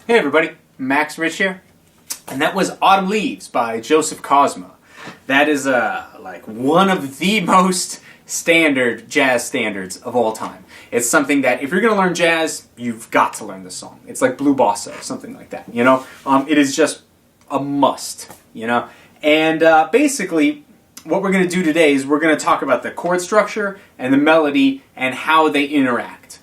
Hey everybody, Max Rich here, and that was Autumn Leaves by Joseph Cosma. That is like one of the most standard jazz standards of all time. It's something that if you're going to learn jazz, you've got to learn this song. It's like Blue Bossa, something like that, you know? It is just a must, you know? And basically, what we're going to do today is we're going to talk about the chord structure and the melody and how they interact.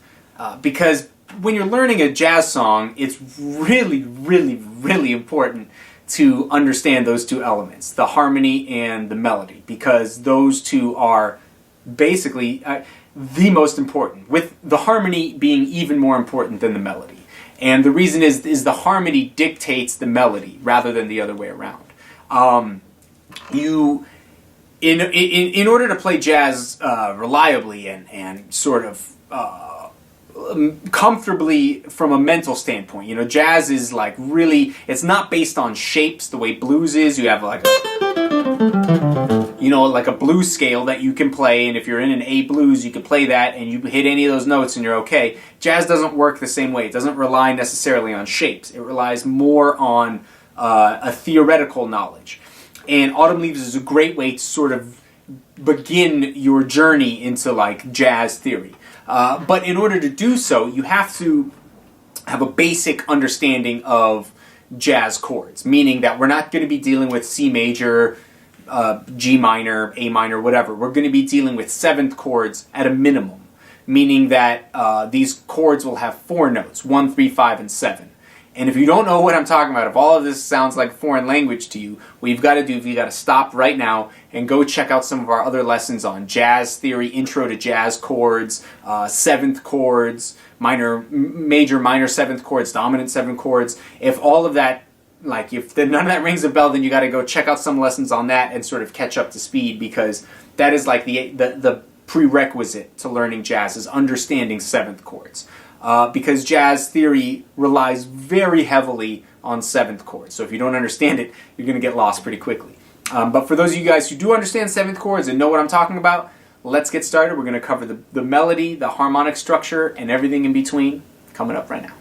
Because when you're learning a jazz song, it's really, really, really important to understand those two elements, the harmony and the melody, because those two are basically the most important, with the harmony being even more important than the melody. And the reason is the harmony dictates the melody rather than the other way around. In order to play jazz reliably and sort of comfortably from a mental standpoint, you know, jazz is like really, it's not based on shapes the way blues is. You have like a, you know, like a blues scale that you can play, and if you're in an A blues, you can play that and you hit any of those notes and you're okay. Jazz doesn't work the same way. It doesn't rely necessarily on shapes. It relies more on a theoretical knowledge. And Autumn Leaves is a great way to sort of begin your journey into like jazz theory. But in order to do so, you have to have a basic understanding of jazz chords, meaning that we're not going to be dealing with C major, G minor, A minor, whatever. We're going to be dealing with seventh chords at a minimum, meaning that these chords will have four notes, 1, 3, 5, and 7. And if you don't know what I'm talking about, if all of this sounds like foreign language to you, what you've got to do is you've got to stop right now and go check out some of our other lessons on jazz theory, intro to jazz chords, seventh chords, major, minor seventh chords, dominant seventh chords. If all of that, like if none of that rings a bell, then you got to go check out some lessons on that and sort of catch up to speed, because that is like the prerequisite to learning jazz, is understanding seventh chords. Because jazz theory relies very heavily on seventh chords. So if you don't understand it, you're going to get lost pretty quickly. But for those of you guys who do understand seventh chords and know what I'm talking about, let's get started. We're going to cover the melody, the harmonic structure, and everything in between coming up right now.